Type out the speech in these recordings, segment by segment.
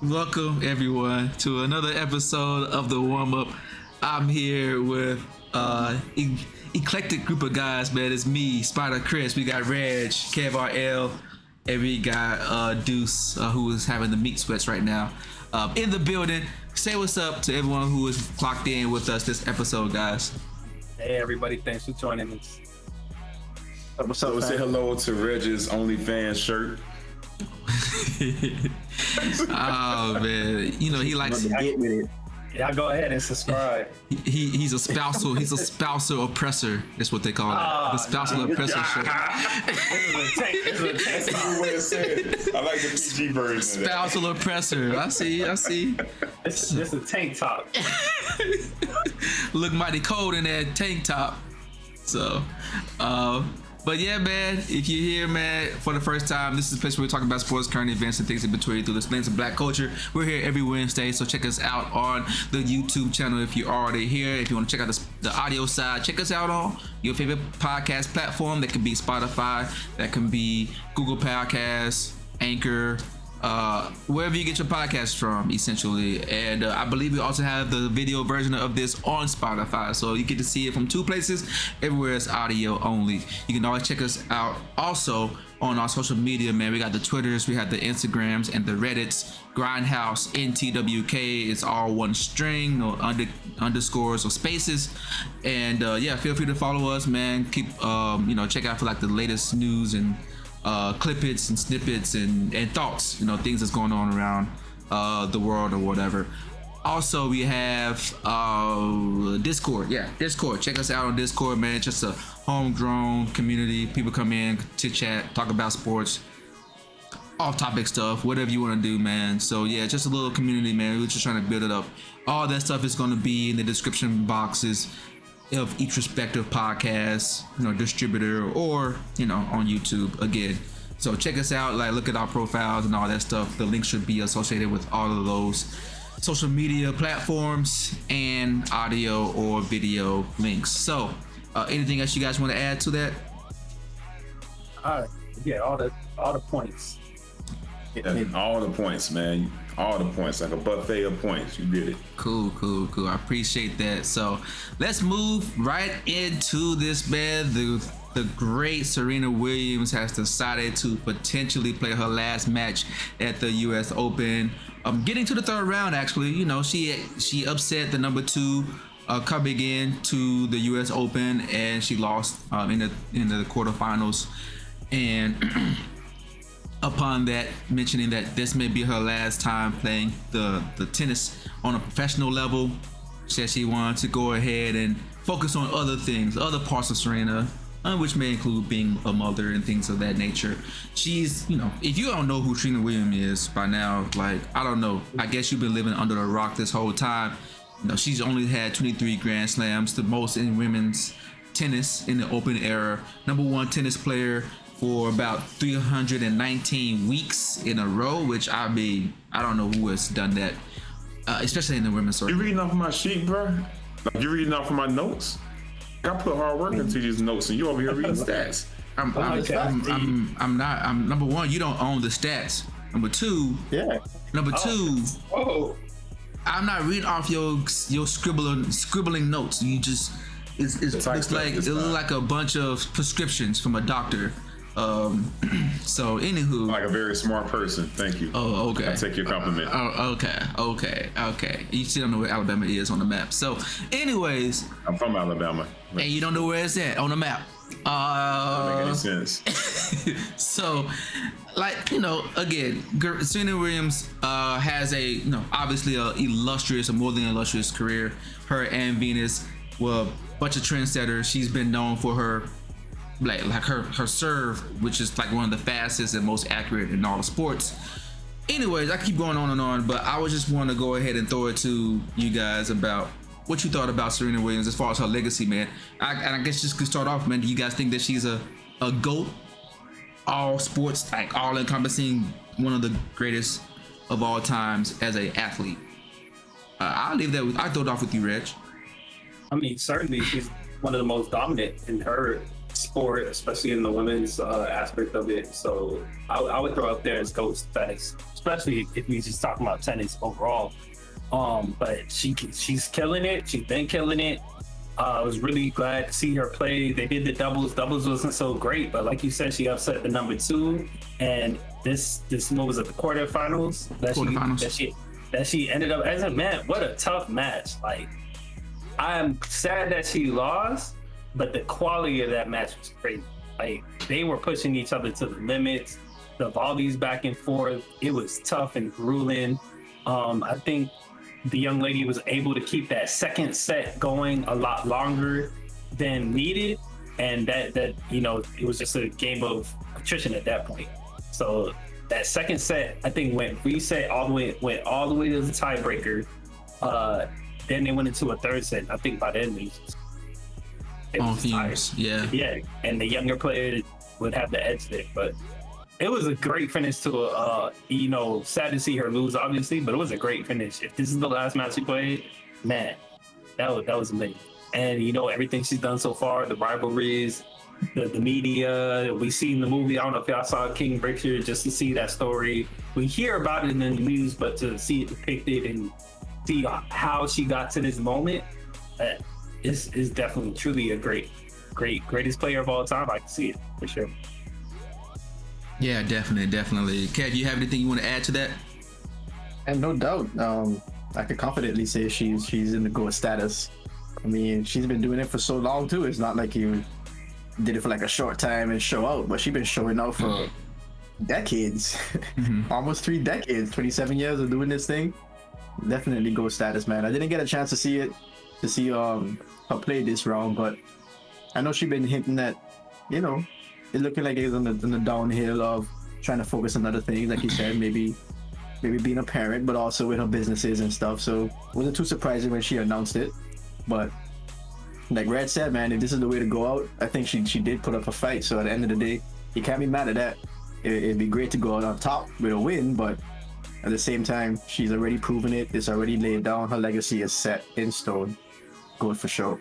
Welcome everyone to another episode of the Warmup. I'm here with eclectic group of guys, man. It's me, Spida, Chris. We got Reg, Kev RL, and we got Deuce, who is having the meat sweats right now, in the building. Say what's up to everyone who is clocked in with us this episode, guys. Hey everybody, thanks for joining us. What's up? Say hello to Reg's OnlyFans shirt. Oh man, you know he likes. Get with it. Y'all go ahead and subscribe. He's a spousal oppressor. That's what they call it. The spousal oppressor shirt. This is a tank way to say it. I like the PG version. Spousal oppressor. I see. This is a tank top. Look mighty cold in that tank top. So, but yeah, man, if you're here, man, for the first time, this is the place where we're talking about sports, current events, and things in between through the lens of Black culture. We're here every Wednesday, so check us out on the YouTube channel if you're already here. If you want to check out the audio side, check us out on your favorite podcast platform. That could be Spotify, that can be Google Podcasts, Anchor, wherever you get your podcasts from, essentially. And I believe we also have the video version of this on Spotify, so you get to see it from two places. Everywhere it's audio only. You can always check us out also on our social media, man. We got the Twitters, we have the Instagrams, and the Reddits. Grindhouse NTWK is all one string, no underscores or spaces. And yeah, feel free to follow us, man. Keep check out for like the latest news and clippets and snippets and thoughts, things that's going on around the world or whatever. Also, we have Discord. Discord. Check us out on Discord, man. It's just a homegrown community. People come in, chit chat, talk about sports, off-topic stuff, whatever you want to do, man. So yeah, just a little community, man. We're just trying to build it up. All that stuff is going to be in the description boxes of each respective podcast, distributor, or on YouTube again. So check us out, like look at our profiles and all that stuff. The link should be associated with all of those social media platforms and audio or video links. So anything else you guys want to add to that? Yeah, all the points. Yeah, all the points, man. All the points, like a buffet of points. You did it. Cool. I appreciate that. So let's move right into this, man. The great Serena Williams has decided to potentially play her last match at the U.S. Open. Getting to the third round, actually. She upset the number 2 coming in to the U.S. Open, and she lost in the quarterfinals. And upon that, mentioning that this may be her last time playing the tennis on a professional level, said she wanted to go ahead and focus on other things, other parts of Serena, which may include being a mother and things of that nature. She's, if you don't know who Serena Williams is by now, like, I don't know, I guess you've been living under a rock this whole time. She's only had 23 Grand Slams, the most in women's tennis in the Open era. Number 1 tennis player for about 319 weeks in a row, which I don't know who has done that, especially in the women's circuit. You reading off of my sheet, bro? Like you reading off of my notes? I put hard work into these notes, and you over here reading stats. I'm not. I'm number 1. You don't own the stats. Number 2. Yeah. Number 2. Whoa. I'm not reading off your scribbling notes. You just it looks like a bunch of prescriptions from a doctor. So anywho, like a very smart person. Thank you. Oh, okay. I take your compliment. Oh, okay. You still don't know where Alabama is on the map. So, anyways, I'm from Alabama. And you don't know where it's at on the map. Doesn't make any sense. So, again, Serena Williams has obviously a more than illustrious career. Her and Venus were a bunch of trendsetters. She's been known for her like her serve, which is like one of the fastest and most accurate in all the sports. Anyways, I keep going on and on, but I would just want to go ahead and throw it to you guys about what you thought about Serena Williams as far as her legacy, man. I guess just to start off, man, do you guys think that she's a GOAT, all sports, like all encompassing, one of the greatest of all times as an athlete? I'll leave that I throw it off with you, Reg. I mean, certainly she's one of the most dominant in her sport, especially in the women's aspect of it. So I would throw up there as GOAT status. especially if we just talking about tennis overall. But she's killing it. She's been killing it. I was really glad to see her play. They did the doubles. Doubles wasn't so great, but like you said, she upset the number 2. And this what was it, the quarterfinals that she ended up as a man. What a tough match! Like, I'm sad that she lost, but the quality of that match was crazy. Like, they were pushing each other to the limits. The volleys back and forth. It was tough and grueling. I think the young lady was able to keep that second set going a lot longer than needed, and that you know, it was just a game of attrition at that point. So that second set, I think, went all the way to the tiebreaker. Then they went into a third set. I think by then it was tired. Yeah, and the younger player would have the edge there, but it was a great finish to you know, sad to see her lose, obviously, but it was a great finish. If this is the last match she played, man, that was amazing. And you know, everything she's done so far, the rivalries, the media, we seen the movie. I don't know if y'all saw King Richard, just to see that story. We hear about it in the news, but to see it depicted and see how she got to this moment, is definitely truly a greatest player of all time. I can see it for sure. Yeah, definitely. Kev, you have anything you want to add to that? And no doubt, I could confidently say she's in the GOAT status. I mean, she's been doing it for so long too. It's not like you did it for like a short time and show out, but she's been showing out for decades, almost 3 decades, 27 years of doing this thing. Definitely GOAT status, man. I didn't get a chance to see her play this round, but I know she's been hinting that, you know, it's looking like it's on the downhill of trying to focus on other things, like you said, maybe being a parent, but also with her businesses and stuff. So it wasn't too surprising when she announced it. But like Red said, man, if this is the way to go out, I think she did put up a fight. So at the end of the day, you can't be mad at that. It'd be great to go out on top with a win, but at the same time, she's already proven it. It's already laid down. Her legacy is set in stone. Good for sure.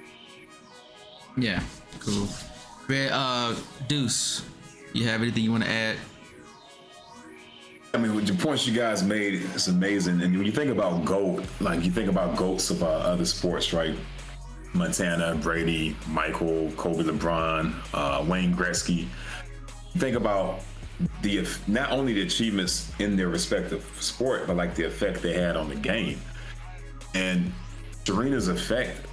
Yeah, cool. Deuce, you have anything you want to add? I mean, with the points you guys made, it's amazing. And when you think about GOAT, like you think about GOATs of other sports, right? Montana, Brady, Michael, Kobe, LeBron, Wayne Gretzky. Think about not only the achievements in their respective sport, but like the effect they had on the game. And Serena's effect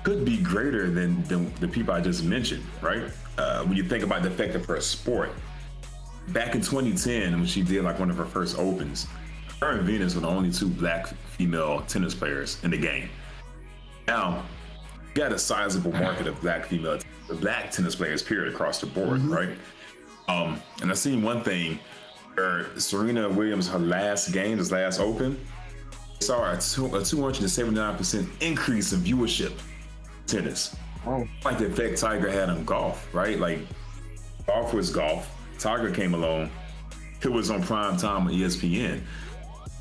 could be greater than the people I just mentioned, right? When you think about the effect of her sport. Back in 2010, when she did like one of her first opens, her and Venus were the only 2 black female tennis players in the game. Now, you got a sizable market of black tennis players, period, across the board, right? And I seen one thing where Serena Williams, her last game, this last open, saw a 279% increase in viewership tennis. Oh. Like the effect Tiger had on golf, right? Like golf was golf. Tiger came along. It was on prime time on ESPN.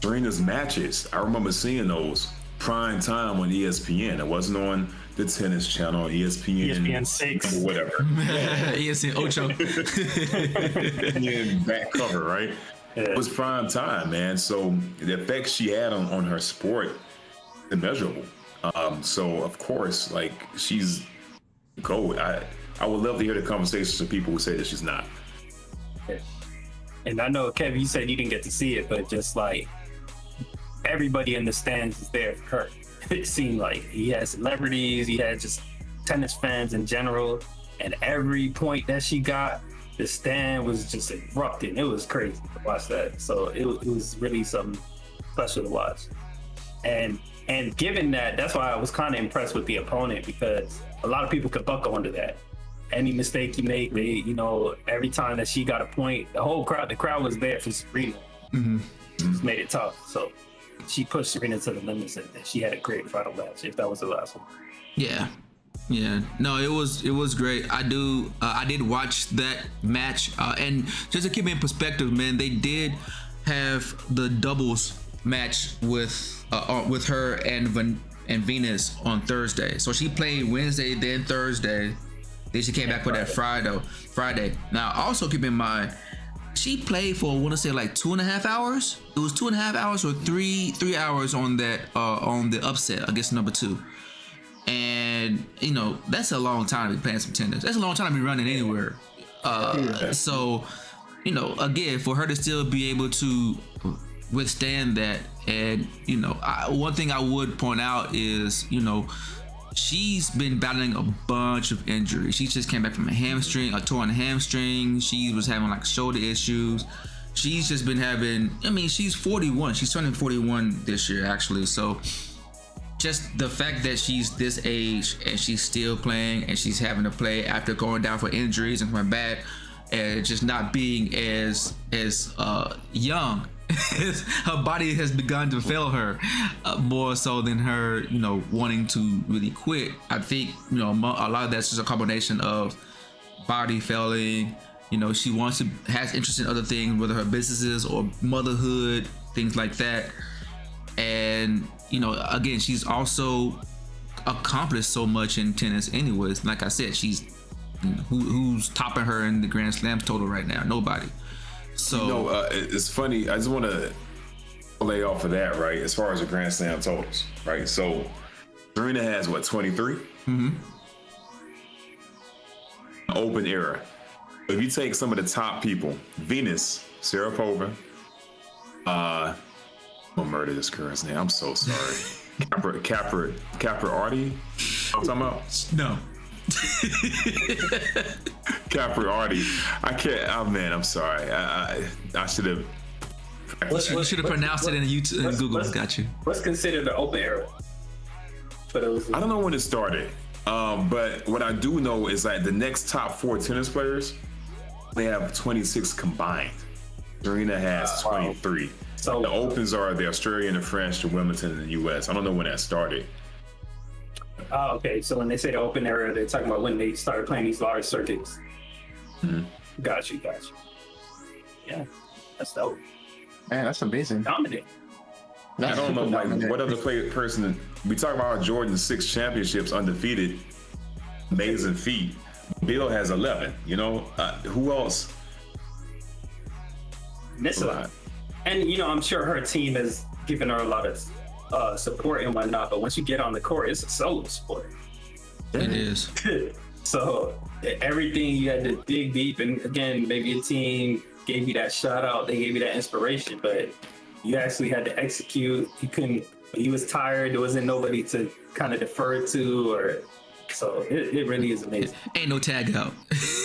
Serena's matches, I remember seeing those prime time on ESPN. It wasn't on the tennis channel, ESPN 6 or whatever. ESPN Ocho. ESPN back cover, right? Yeah. It was prime time, man. So the effect she had on her sport is immeasurable. So of course, like, she's GOAT. I would love to hear the conversations of people who say that she's not. Yeah. And I know, Kevin, you said you didn't get to see it, but just like everybody in the stands is there for her. It seemed like he had celebrities, he had just tennis fans in general, and every point that she got, the stand was just erupting. It was crazy to watch that. So it was really something special to watch. And given that, that's why I was kind of impressed with the opponent, because a lot of people could buckle under that. Any mistake you make, every time that she got a point, the crowd was there for Serena. Just made it tough. So she pushed Serena to the limits, and she had a great final match, if that was the last one. Yeah. No, it was great. I did watch that match, and just to keep it in perspective, man, they did have the doubles match with her and Venus on Thursday. So she played Wednesday, then Thursday. Then she came back with that Friday. Now, also keep in mind, she played for I want to say like 2.5 hours. It was 2.5 hours or three hours on that on the upset against number 2. And you know, that's a long time to be playing some tennis. That's a long time to be running anywhere. So, you know, again, for her to still be able to withstand that, and you know, one thing I would point out is, you know, she's been battling a bunch of injuries. She just came back from a torn hamstring. She was having like shoulder issues. She's just been having, I mean, she's 41. She's turning 41 this year, actually. So just the fact that she's this age and she's still playing, and she's having to play after going down for injuries and coming back, and just not being as young. Her body has begun to fail her more so than her, you know, wanting to really quit. I think, you know, a lot of that's just a combination of body failing. You know, she has interest in other things, whether her businesses or motherhood, things like that. And you know, again, she's also accomplished so much in tennis anyways. Like I said, she's who's topping her in the Grand Slams total right now? Nobody. So you know, it's funny. I just want to lay off of that, right? As far as the Grand Slam totals, right? So Serena has what, 23? Mm-hmm. Open era. If you take some of the top people, Venus, Sharapova, I'm gonna murder this girl's name. I'm so sorry. Capriarty. I'm talking about? No. Capriarty. I can't. Oh man, I'm sorry. I should have. You should have pronounced it in YouTube and Google. Got you. What's considered the open era? For those. I don't know when it started, but what I do know is that the next top 4 tennis players, they have 26 combined. Serena has 23. Wow. So the Opens are the Australian, the French, the Wimbledon, and the US. I don't know when that started. Oh, okay. So when they say the open era, they're talking about when they started playing these large circuits. Mm-hmm. Got you. Yeah, that's dope. Man, that's amazing. Dominant. I don't know, like, what other person, we talk about Jordan's 6 championships undefeated, amazing feat. Bill has 11, you know, who else? Miss a lot. And, you know, I'm sure her team has given her a lot of support and whatnot, but once you get on the court, it's a solo sport. It is. So everything you had to dig deep, and again, maybe a team gave you that shout out, they gave you that inspiration, but you actually had to execute. You couldn't, you was tired, there wasn't nobody to kind of defer to, or so it really is amazing. Ain't no tag out.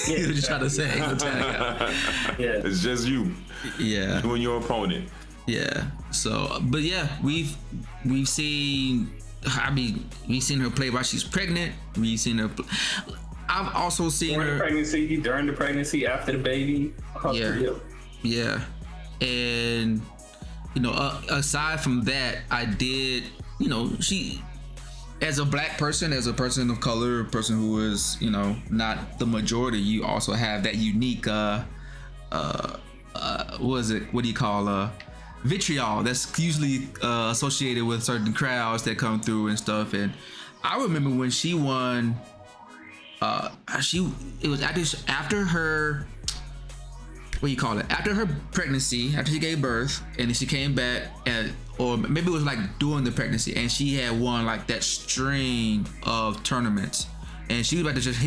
Yeah, you're just trying to say ain't no tag out. Yeah. It's just you. Yeah. You and your opponent. Yeah. So, but yeah, we've seen. I mean, we've seen her play while she's pregnant. We've seen her. I've also seen during her the pregnancy, during the pregnancy, after the baby. Yeah. And you know, aside from that, I did. You know, she. As a black person, as a person of color, a person who is, you know, not the majority, you also have that unique, what is it? What do you call vitriol? That's usually associated with certain crowds that come through and stuff. And I remember when she won, it was after her. What do you call it? After her pregnancy, after she gave birth, and then she came back, or maybe it was like during the pregnancy, and she had won like that string of tournaments, and she was about to just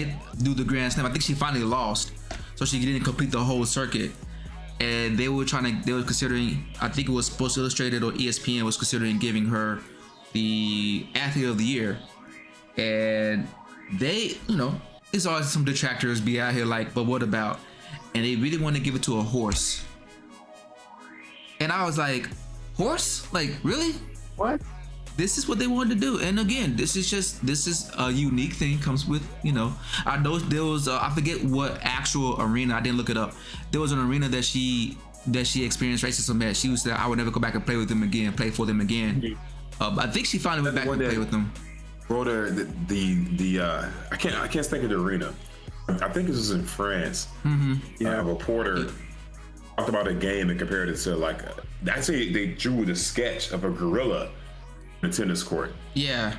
do the Grand Slam. I think she finally lost, so she didn't complete the whole circuit. And they were considering, I think it was Sports Illustrated or ESPN was considering giving her the Athlete of the Year, and they, you know, there's always some detractors be out here like, but what about? And they really want to give it to a horse. And I was like, horse? Like, really? What? This is what they wanted to do. And again, this is a unique thing, comes with, you know, I know there was, I forget what actual arena, I didn't look it up. There was an arena that she experienced racism at. She was there, I would never go back and play with them again, play for them again. I think she finally went back and played with them. Bro, I can't think of the arena. I think this was in France. Mm-hmm. Yeah, a reporter talked about a game and compared it to like, actually they drew the sketch of a gorilla in a tennis court. Yeah.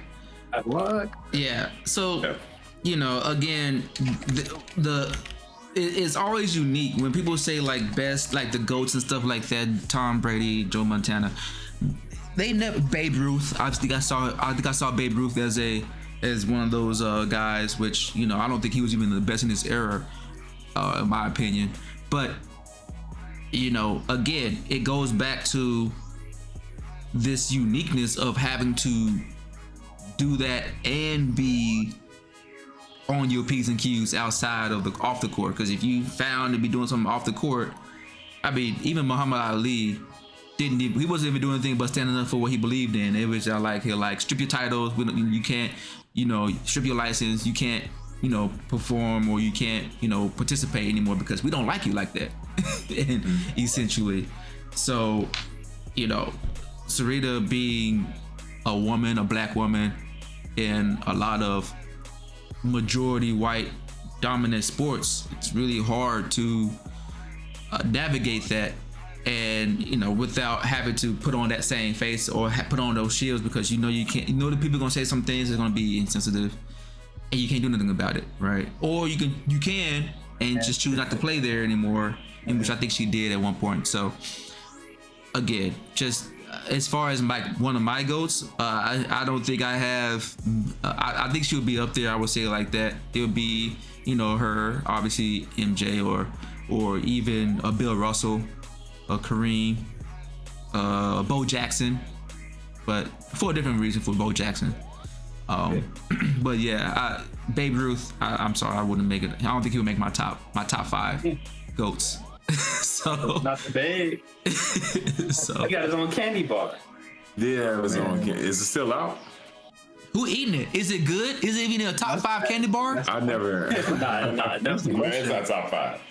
What? Yeah. So, you know, again, the it's always unique when people say like best, like the GOATs and stuff like that. Tom Brady, Joe Montana. They never Babe Ruth. I think I saw Babe Ruth as one of those guys, which I don't think he was even the best in his era, in my opinion. But again, it goes back to this uniqueness of having to do that and be on your P's and Q's outside of off the court. Because if you found to be doing something off the court, I mean, even Muhammad Ali he wasn't even doing anything but standing up for what he believed in. It was he'll strip your titles, you can't strip your license, you can't perform, or you can't participate anymore because we don't like you like that. And essentially, so Serena being a woman, a black woman in a lot of majority white dominant sports, it's really hard to navigate that, and without having to put on that same face or put on those shields, because you can't, the people are gonna say some things that's gonna be insensitive and you can't do nothing about it, right? Or you can and just choose not to play there anymore, in which I think she did at one point. So again, just as far as one of my GOATs, I don't think I have. I think she would be up there. I would say like that. It would be her, obviously MJ, or even a Bill Russell, a Kareem, Bo Jackson, but for a different reason for Bo Jackson. But yeah, Babe Ruth. I'm sorry, I wouldn't make it. I don't think he would make my top 5 GOATs. So not the Babe. So he got his own candy bar. Yeah, it was on. Is it still out? Who eating it? Is it good? Is it even a top 5 candy bar? I never. Nah, that's the It's not top 5.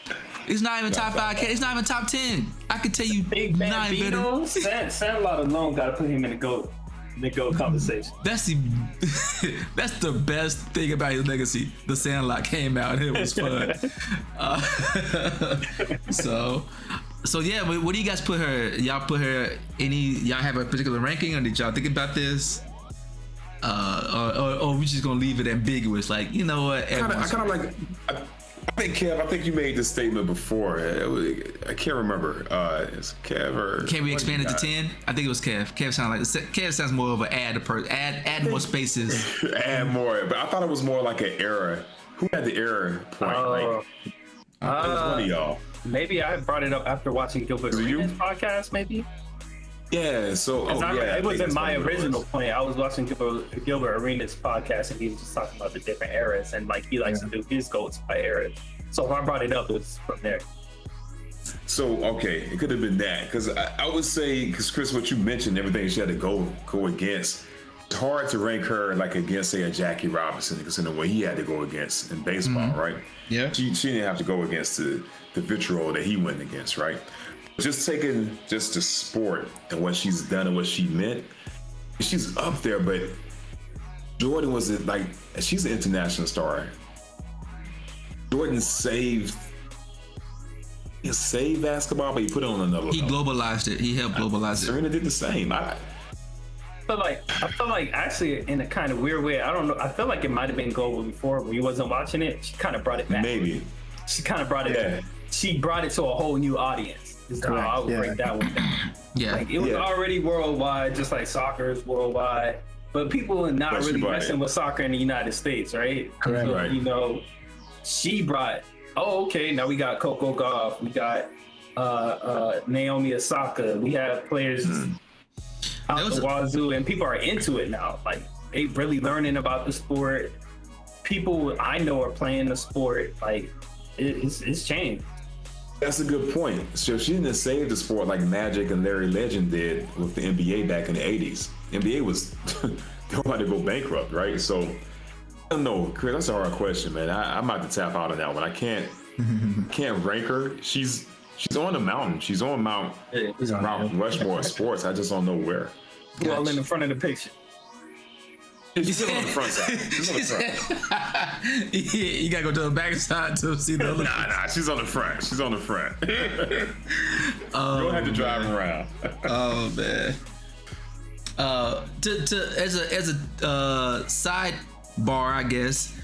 It's not even top 5. It's not even top 10. I could tell you Big 9 better. Sandlot alone got to put him in the GOAT conversation. That's the best thing about his legacy. The Sandlot came out and it was fun. So yeah, but what do you guys put her? Y'all put her y'all have a particular ranking, or did y'all think about this? Or we just gonna leave it ambiguous? Like, you know what? I think Kev, I think you made this statement before. I can't remember. It's Kev or? Can we expand it to 10? I think it was Kev. Kev sounds more of an add more spaces. Add more, but I thought it was more like an era. Who had the era point? It was one of y'all. Maybe I brought it up after watching Gilbert Arenas podcast. Maybe. Yeah. So it wasn't my original point. I was watching Gilbert Arenas podcast, and he was just talking about the different eras, and like he likes to do his GOATs by eras. So if I brought it up, it was from there. So okay, it could have been that, because I would say, because Chris, what you mentioned, everything she had to go against. It's hard to rank her like against, say, a Jackie Robinson, because in the way he had to go against in baseball, right? Yeah. She didn't have to go against the vitriol that he went against, right? Just taking just the sport and what she's done and what she meant, she's up there. But Jordan she's an international star. Jordan saved basketball, but he put it on another level. He globalized it. He helped globalize it. Serena did the same. I feel like actually in a kind of weird way, I don't know. I feel like it might have been global before when you wasn't watching it. She kind of brought it back. Maybe. She kind of brought it. She brought it to a whole new audience. Is how I would break that one down. Yeah. Like it was already worldwide, just like soccer is worldwide. But people are not really messing with soccer in the United States, right? Correct. So, Right. She brought. Oh, okay. Now we got Coco Gauff. We got Naomi Osaka. We have players out the wazoo, and people are into it now. Like they really learning about the sport. People I know are playing the sport. Like it's changed. That's a good point. So she didn't save the sport like Magic and Larry Legend did with the NBA back in the 80s. NBA was they wanted to go bankrupt, right? So I don't know, Chris, that's a hard question, man. I'm about to tap out on that one. I can't rank her. She's on the mountain. She's on Mount Rushmore of sports. I just don't know where. Well, in the front of the picture. She's on the front side. She's on the front. You gotta go to the back side to see the other. Nah, she's on the front. She's on the front. You don't have to drive around. Oh man. As a sidebar, I guess,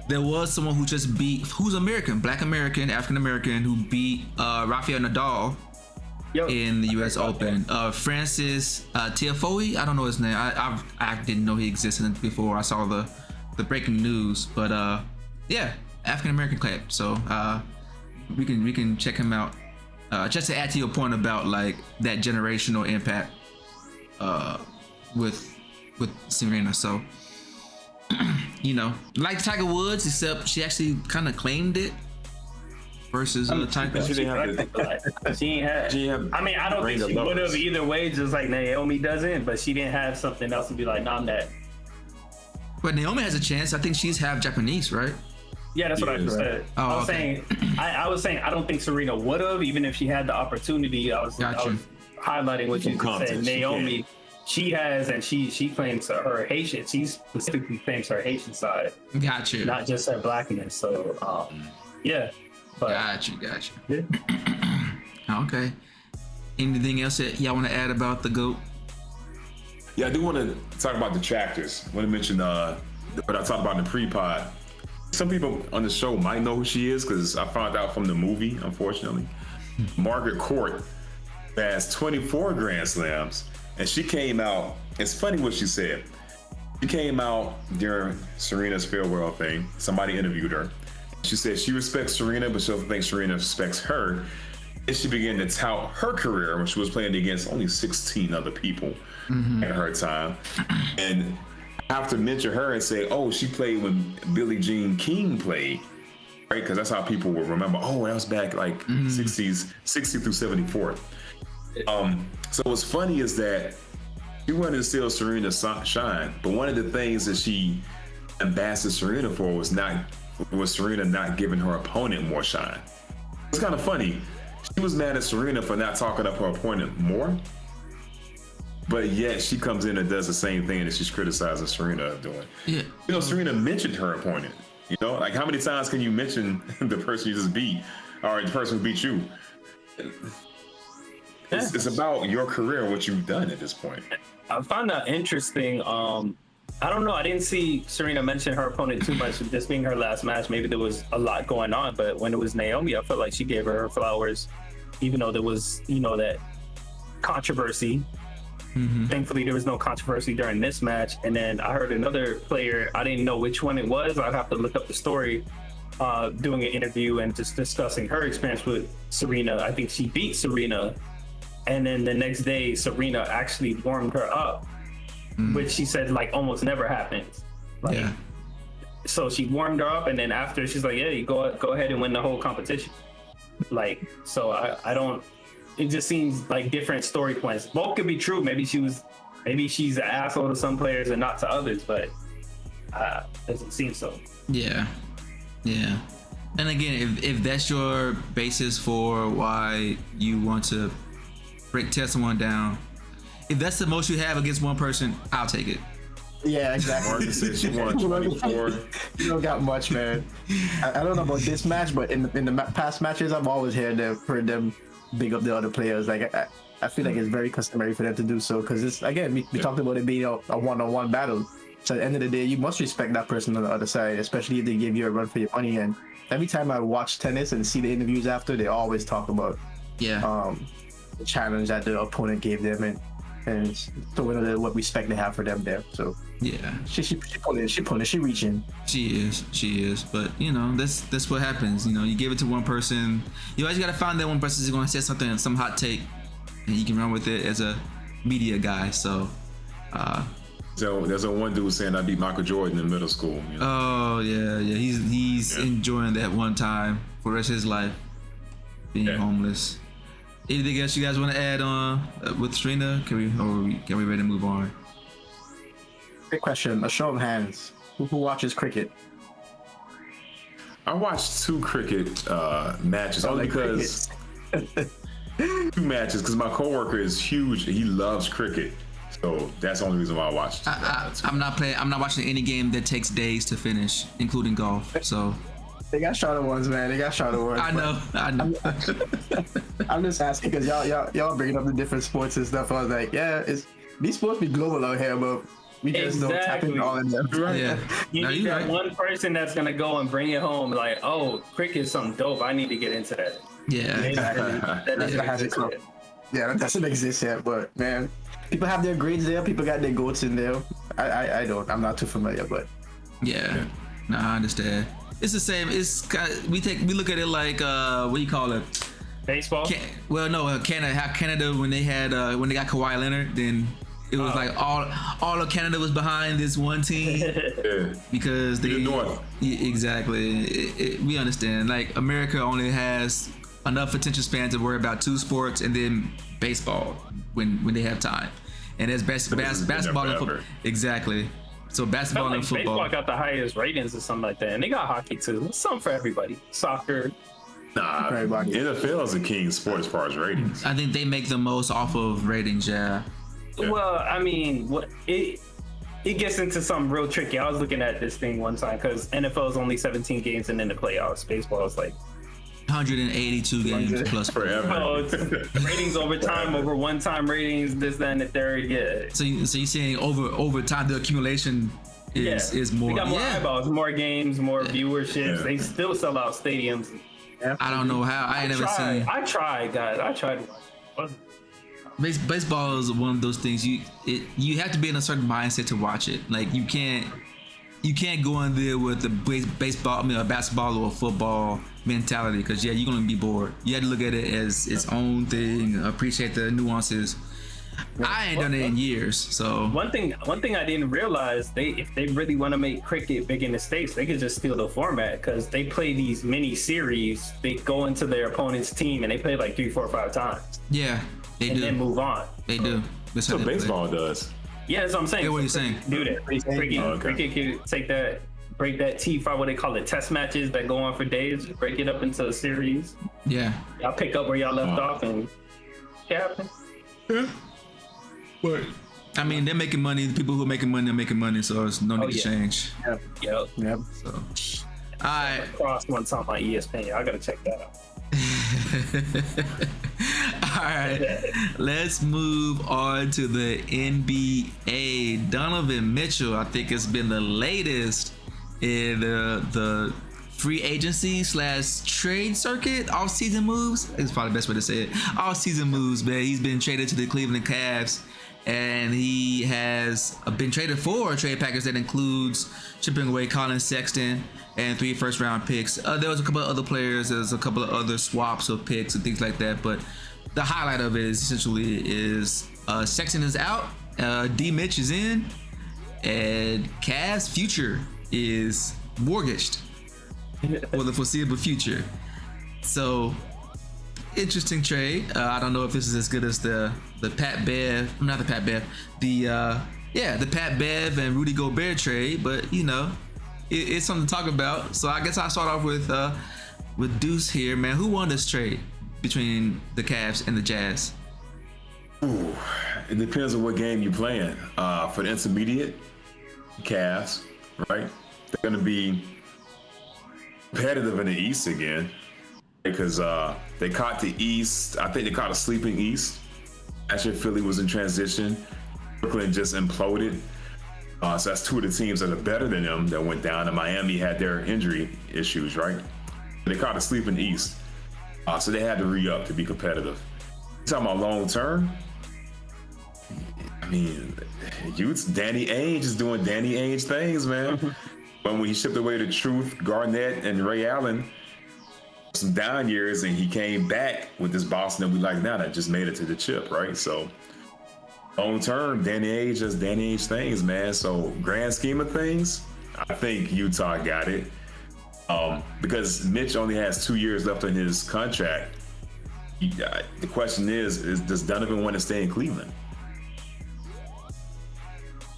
there was someone who just beat, who's American, Black American, African American, who beat Rafael Nadal in the U.S. Open. Francis Tiafoe, I don't know his name. I didn't know he existed before I saw the breaking news. But yeah, African American clap. So we can check him out. Just to add to your point about like that generational impact with Serena. So you know, like Tiger Woods, except she actually kind of claimed it versus Tiger. She ain't have. I mean, I don't think she would have either way, just like Naomi doesn't. But she didn't have something else to be like, nah, I'm that. But Naomi has a chance. I think she's half Japanese, right? Yeah, that's what I said. Oh, I was saying, I was saying, I don't think Serena would have, even if she had the opportunity. I was highlighting what you said. Naomi, she has, and she claims her Haitian. She specifically claims her Haitian side. Gotcha. Not just her blackness. So, yeah. But, Gotcha. Yeah. Okay. Anything else that y'all want to add about the GOAT? Yeah, I do want to talk about detractors. I want to mention what I talked about in the pre-pod. Some people on the show might know who she is because I found out from the movie, unfortunately. Margaret Court has 24 Grand Slams, and she came out. It's funny what she said. She came out during Serena's farewell thing. Somebody interviewed her. She said she respects Serena, but she doesn't think Serena respects her. And she began to tout her career when she was playing against only 16 other people at her time. And I have to mention her and say, oh, she played when Billie Jean King played, right? Because that's how people will remember, oh, that was back like 60s, 60 through 74. So what's funny is that she wanted to steal Serena's shine, but one of the things that she ambassaded Serena for was Serena not giving her opponent more shine. It's kind of funny. She was mad at Serena for not talking up her opponent more, but yet she comes in and does the same thing that she's criticizing Serena doing. Yeah. You know, Serena mentioned her opponent. You know, like how many times can you mention the person you just beat or the person who beat you? It's about your career, what you've done at this point. I found that interesting. I don't know. I didn't see Serena mention her opponent too much. This being her last match, maybe there was a lot going on. But when it was Naomi, I felt like she gave her flowers, even though there was, that controversy. Thankfully, there was no controversy during this match. And then I heard another player. I didn't know which one it was. I'd have to look up the story. Doing an interview and just discussing her experience with Serena. I think she beat Serena, and then the next day, Serena actually warmed her up. Which she said like almost never happens. So she warmed her up, and then after she's like, "Yeah, you go ahead and win the whole competition." So I don't. It just seems like different story points. Both could be true. Maybe she's an asshole to some players and not to others, but doesn't seem so. Yeah. And again, if that's your basis for why you want to tear someone down. If that's the most you have against one person, I'll take it. Yeah, exactly. Martha said she won 24. You don't got much, man. I don't know about this match, but in the past matches, I've always heard them big up the other players. Like I feel like it's very customary for them to do so because it's again we talked about it being a one-on-one battle. So at the end of the day, you must respect that person on the other side, especially if they give you a run for your money. And every time I watch tennis and see the interviews after, they always talk about the challenge that the opponent gave them and so what respect they have for them there. So yeah, she pulling, she reaching. She is. But that's what happens. You give it to one person. You always gotta find that one person who's gonna say something, some hot take, and you can run with it as a media guy. So there's a one dude saying I beat Michael Jordan in middle school. Oh yeah. He's enjoying that one time for the rest of his life, being homeless. Anything else you guys want to add on with Serena? Can we ready to move on? Great question. A show of hands. Who watches cricket? I watched 2 cricket matches only because 2 matches because my coworker is huge. He loves cricket, so that's the only reason why I watched. I'm not watching any game that takes days to finish, including golf. So. They got shorter ones, man. I know. I'm just asking because y'all bringing up the different sports and stuff. I was like, these sports be global out here, but We just don't tap Exactly. into all of them. Yeah. You No, need you're that right. one person that's gonna go and bring it home. Like, oh, cricket is something dope. I need to get into that. Yeah. That doesn't That hasn't exist come. yet. Yeah, that doesn't exist yet. But man, people have their grades there. People got their goats in there. I don't. I'm not too familiar, but Yeah. No, I understand. It's the same. It's kind of, we look at it like what do you call it? Baseball. Canada. How Canada when they got Kawhi Leonard, then it was like all of Canada was behind this one team Yeah. because they The North. Yeah, exactly. We understand. Like America only has enough attention span to worry about 2 sports and then baseball when they have time, and there's This has been there basketball and forever. football. Exactly. So basketball Like and football. baseball got the highest ratings or something like that, and they got hockey too. It's something for everybody. Soccer. Nah, Everybody. NFL is a king sport as far as ratings. I think they make the most off of ratings. Yeah. Yeah. Well, I mean, what it gets into something real tricky. I was looking at this thing one time because NFL is only 17 games and then the playoffs. Baseball is like 182 games plus. Forever. oh, it's ratings over time, over one-time ratings, this, that, and the third. Yeah. So you're saying over time the accumulation is more. We got more Yeah. eyeballs, more games, more viewerships. Yeah. They still sell out stadiums. I don't know how. I ain't never seen. I tried, guys. I tried. Baseball is one of those things you have to be in a certain mindset to watch it. Like you can't go in there with the baseball, a basketball or a football mentality because you're gonna be bored. You have to look at it as its own thing, appreciate the nuances. I ain't done it in years, so One thing I didn't realize, if they really want to make cricket big in the States, they could just steal the format because they play these mini series. They go into their opponent's team and they play like 3, 4, 5 times yeah, they and do. then move on. They do. That's how So they play. baseball does. Yeah, that's what I'm saying. Yeah, what So you saying? Do that. Cricket, Oh, okay. cricket can take that, break that T5, what they call it, test matches that go on for days, break it up into a series. Yeah. Y'all pick up where y'all left off and it happens. But I mean, they're making money. The people who are making money are making money, so it's no need to yeah. change. Yep. Yep. So, all right. Cross one time on ESPN. I gotta check that out. All right, let's move on to the NBA. Donovan Mitchell, I think, has been the latest in the free agency / trade circuit. Off-season moves is probably the best way to say it. Off-season moves, man. He's been traded to the Cleveland Cavs, and he has been traded for a trade package that includes shipping away Colin Sexton and 3 first-round picks. There was a couple of other players. There's a couple of other swaps of picks and things like that. But the highlight of it is essentially Sexton is out, D. Mitch is in, and Cavs' future is mortgaged for the foreseeable future. So interesting trade. I don't know if this is as good as the Pat Bev, not the Pat Bev, the Pat Bev and Rudy Gobert trade, but it's something to talk about. So I guess I'll start off with Deuce here, man. Who won this trade between the Cavs and the Jazz? Ooh, it depends on what game you're playing. For the intermediate, Cavs, right? They're going to be competitive in the East again because they caught the East. I think they caught a sleeping East. Actually, Philly was in transition. Brooklyn just imploded. So that's 2 of the teams that are better than them that went down. And Miami had their injury issues, right? They caught a sleeping East. So they had to re-up to be competitive. Talking about long term, I mean, Danny Ainge is doing Danny Ainge things, man. When he shipped away the Truth, Garnett, and Ray Allen, some down years, and he came back with this Boston that we like now that just made it to the chip, right? So long term, Danny Ainge does Danny Ainge things, man. So grand scheme of things, I think Utah got it. Because Mitch only has 2 years left on his contract. The question is does Donovan want to stay in Cleveland?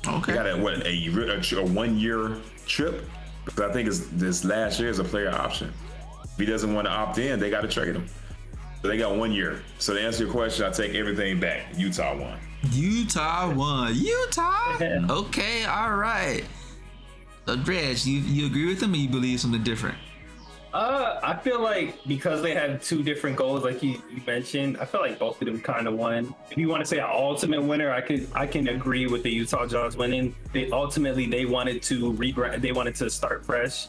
Okay. They got a 1-year trip, because I think this last year is a player option. If he doesn't want to opt in, they got to trade him. So they got 1 year. So to answer your question, I take everything back. Utah won. Utah won. Utah? Okay, all right. Reg, you agree with him or you believe something different? I feel like because they had two different goals, like you mentioned, I feel like both of them kind of won. If you want to say an ultimate winner, I can agree with the Utah Jazz winning. They wanted to start fresh.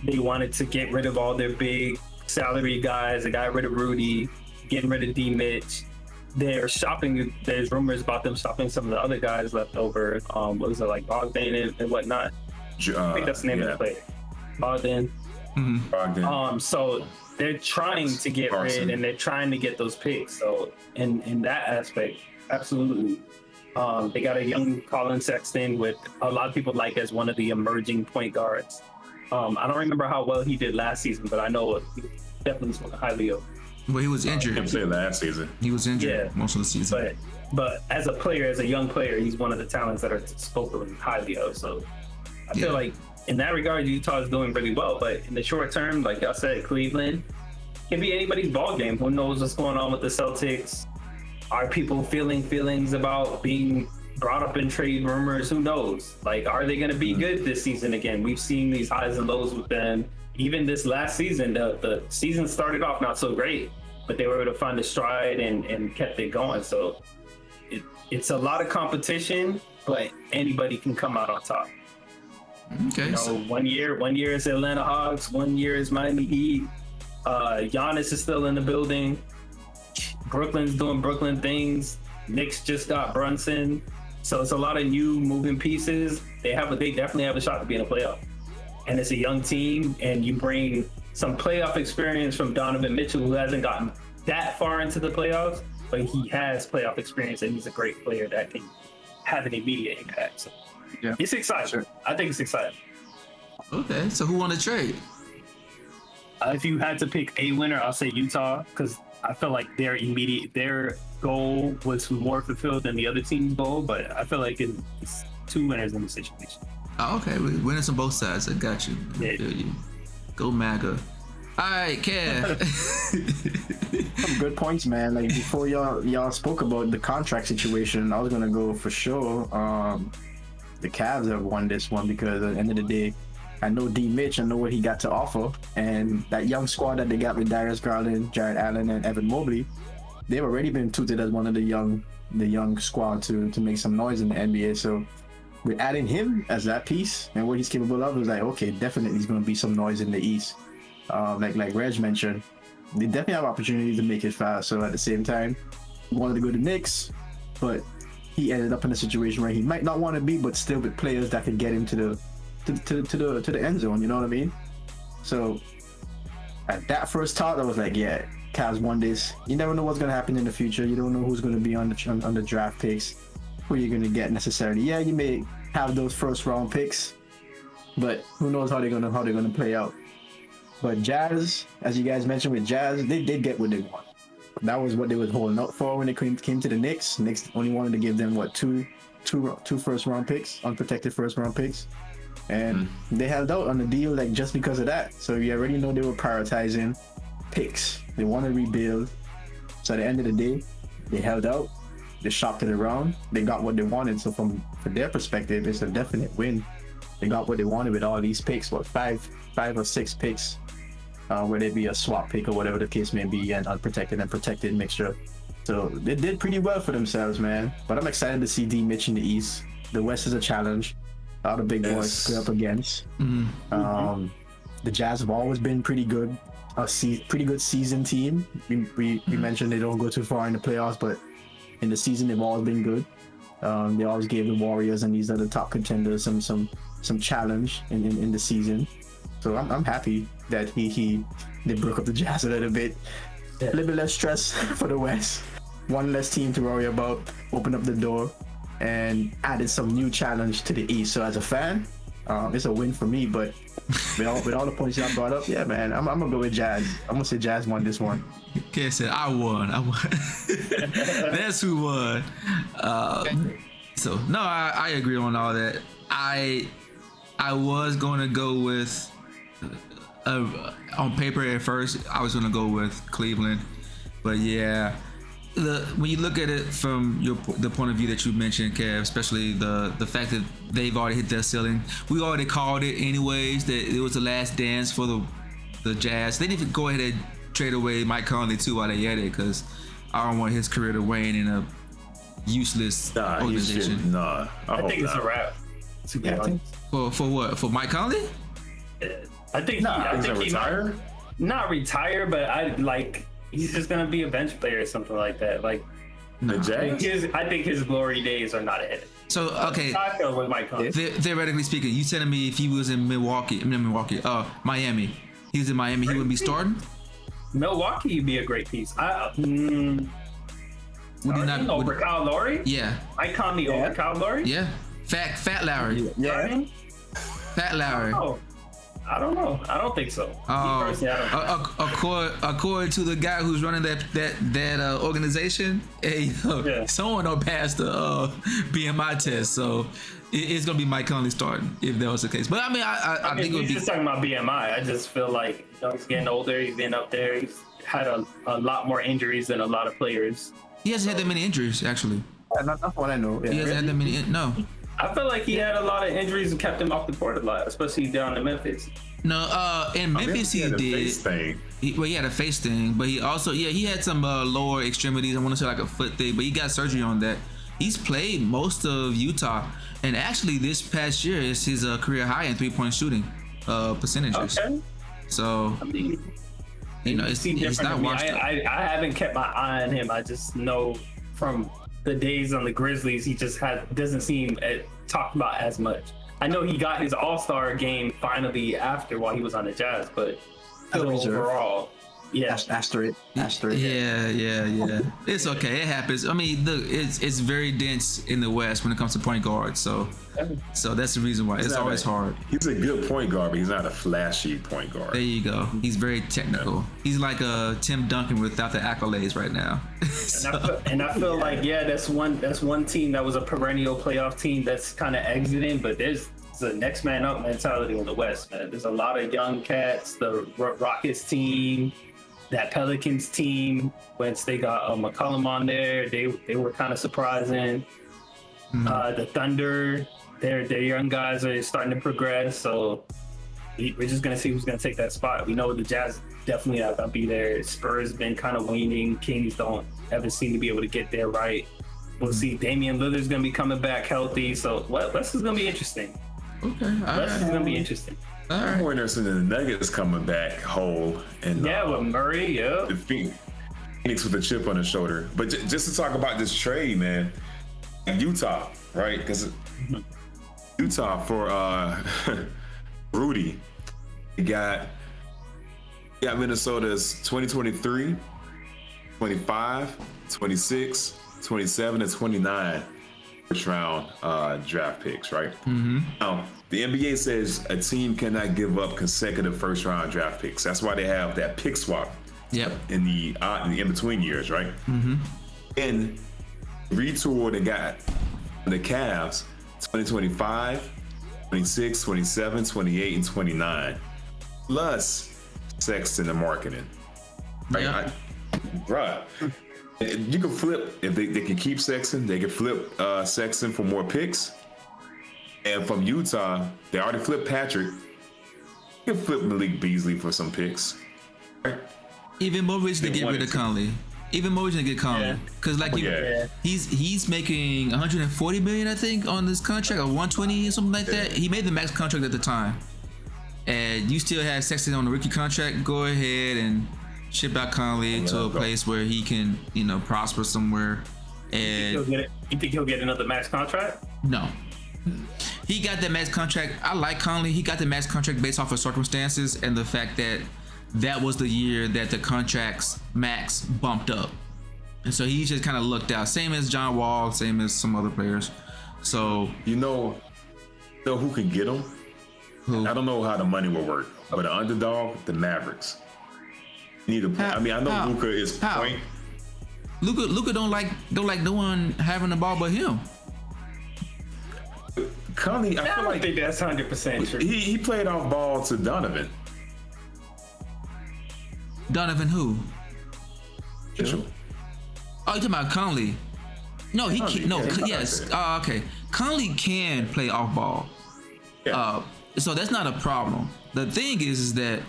They wanted to get rid of all their big salary guys. They got rid of Rudy, getting rid of D Mitch. They're shopping. There's rumors about them shopping some of the other guys left over. What was it, like Bogdan and whatnot? I think that's the name of the player. Bogdan. Brogdon. So they're trying to get rid and they're trying to get those picks. So in that aspect, absolutely. They got a young Colin Sexton, with a lot of people like as one of the emerging point guards. I don't remember how well he did last season, but I know he definitely spoke highly of. Well, he was injured. Didn't play last season. He was injured most of the season. But as a player, as a young player, he's one of the talents that are spoken highly of. So I feel like in that regard, Utah is doing really well. But in the short term, like I said, Cleveland can be anybody's ball game. Who knows what's going on with the Celtics? Are people feeling feelings about being brought up in trade rumors? Who knows? Like, are they going to be good this season again? We've seen these highs and lows with them. Even this last season, the season started off not so great, but they were able to find a stride and kept it going. So it's a lot of competition, but anybody can come out on top. Okay. You know, one year is Atlanta Hawks, 1 year is Miami Heat. Giannis is still in the building. Brooklyn's doing Brooklyn things. Knicks just got Brunson. So it's a lot of new moving pieces. They definitely have a shot to be in a playoff. And it's a young team, and you bring some playoff experience from Donovan Mitchell, who hasn't gotten that far into the playoffs, but he has playoff experience, and he's a great player that can have an immediate impact. So it's exciting. Sure. I think it's exciting. Okay, so who won the trade? If you had to pick a winner, I'll say Utah, because I feel like their goal was more fulfilled than the other team's goal, but I feel like it's two winners in the situation. Oh, okay, winners on both sides. I got you. I feel you. Go MAGA. All right, Kev. Some good points, man. Like before y'all spoke about the contract situation, I was gonna go for sure. The Cavs have won this one because at the end of the day, I know D Mitch, I know what he got to offer, and that young squad that they got with Darius Garland, Jared Allen, and Evan Mobley, they've already been touted as one of the young squad to make some noise in the NBA. So with adding him as that piece and what he's capable of, it was like, okay, definitely he's going to be some noise in the East. Like Reg mentioned, they definitely have opportunities to make it fast. So at the same time, he wanted to go to Knicks, but he ended up in a situation where he might not want to be, but still with players that could get him to the end zone. You know what I mean? So at that first thought, I was like, yeah, Cavs won this. You never know what's going to happen in the future. You don't know who's going to be on the draft picks, who you're going to get necessarily. Yeah, you may have those first round picks, but who knows how they're gonna play out. But Jazz, as you guys mentioned with Jazz, they did get what they want. That was what they was holding out for when they came to the Knicks. Knicks only wanted to give them two first round picks, unprotected first round picks, and they held out on the deal like just because of that. So you already know they were prioritizing picks. They want to rebuild. So at the end of the day, they held out. They shopped it around. They got what they wanted. So from their perspective, it's a definite win. They got what they wanted with all these picks. What, five or six picks, whether it be a swap pick or whatever the case may be, and unprotected and protected mixture. So they did pretty well for themselves, man. But I'm excited to see D Mitch in the East. The West is a challenge. All the big boys to go up against. The Jazz have always been pretty good. Pretty good season team. We mentioned they don't go too far in the playoffs, but in the season they've always been good. They always gave the Warriors and these other top contenders some challenge in the season. So I'm happy that they broke up the Jazz a little bit. A little bit less stress for the West. One less team to worry about. Open up the door and added some new challenge to the East. So as a fan, it's a win for me. But with all the points y'all brought up, yeah, man, I'm gonna go with Jazz. I'm gonna say Jazz won this one. Kid said, I won. That's who won. So no, I agree on all that. I was going to go with on paper at first. I was going to go with Cleveland, but yeah, when you look at it from the point of view that you mentioned, Kev, especially the fact that they've already hit their ceiling. We already called it anyways that it was the last dance for the the Jazz. They need to go ahead and trade away Mike Conley too while they at it, because I don't want his career to wane in a useless organization. I think it's a wrap. To be honest. For what? For Mike Conley? I think I think he retire. Not retire, but he's just gonna be a bench player or something like that. Like The Jazz. I think his glory days are not ahead. So okay, I feel with Mike Conley. theoretically speaking, you telling me if he was in Miami, he was in Miami, he wouldn't be starting? Milwaukee would be a great piece. Would he not over Kyle Lowry? Yeah, Mike Conley over Kyle Lowry? yeah. Fat Lowry. Yeah. Fat Lowry. Oh, I don't know. I don't think so. Me personally, I don't. According to the guy who's running that organization, hey, someone don't pass the BMI test, so it's gonna be Mike Conley starting if that was the case. But I mean, I think it would he's be. just talking about BMI. I just feel like he's getting older. He's getting up there. He's had a lot more injuries than a lot of players. He hasn't had that many injuries, actually. Not what I know. Yeah. He hasn't had that many. No. I feel like he had a lot of injuries and kept him off the court a lot, especially down in Memphis. No, in Memphis he had a did. face thing. He had a face thing, but he also he had some lower extremities. I want to say like a foot thing, but he got surgery on that. He's played most of Utah, and actually this past year is his career high in 3-point shooting percentages. Okay. So I mean, it's not washed up. I haven't kept my eye on him. I just know from the days on the Grizzlies, he just doesn't seem talked about as much. I know he got his All-Star game finally while he was on the Jazz, but overall, Asterisk. Yeah. It's okay. It happens. I mean, look, it's very dense in the West when it comes to point guard. So that's the reason why it's always hard. He's a good point guard, but he's not a flashy point guard. There you go. He's very technical. He's like a Tim Duncan without the accolades right now. And I feel like that's one team that was a perennial playoff team that's kind of exiting, but there's a next man up mentality in the West, man. There's a lot of young cats. The Rockets team, that Pelicans team, once they got McCollum on there, they were kind of surprising. The Thunder, their young guys are starting to progress, so we're just gonna see who's gonna take that spot. We know the Jazz definitely have to be there. Spurs been kind of waning. Kings don't ever seem to be able to get there right. We'll see. Damian Lillard's gonna be coming back healthy, so West is gonna be interesting. Okay, West is gonna be interesting. I'm more interested in the Nuggets coming back whole and with Murray, the Phoenix with a chip on his shoulder. But just to talk about this trade, man, Utah, right? Because Utah for Rudy, you got Minnesota's 2023, 25, 26, 27, and 29 first round draft picks, right? Now, the NBA says a team cannot give up consecutive first round draft picks. That's why they have that pick swap. Yep. In the in between years, right? And retoored and got the Cavs 2025, 26, 27, 28, and 29, plus Sexton and marketing. Right? Yeah. Bruh. You can flip if they can keep Sexton. They can flip Sexton for more picks. And from Utah, they already flipped Patrick. You can flip Malik Beasley for some picks. Right? Even more reason to get rid of Conley. Even more reason to get Conley, because he's making 140 million, I think, on this contract, or 120 or something like that. He made the max contract at the time, and you still have Sexton on the rookie contract. Go ahead and ship out Conley to a place where he can, prosper somewhere. And you think he'll get another max contract? No. He got the max contract. I like Conley. He got the max contract based off of circumstances and the fact that was the year that the contract's max bumped up. And so he just kind of looked out. Same as John Wall, same as some other players. So you know who can get him? Who? I don't know how the money will work, but the underdog, the Mavericks. Need a point. I mean, I know Luka is point. Luka don't like no one having the ball but him. Conley, I feel like think that's 100% true. He played off ball to Donovan. Donovan who? Mitchell. Oh, you talking about Conley? No, he can't. No, yes. Okay. Conley can play off ball. Yeah. So that's not a problem. The thing is that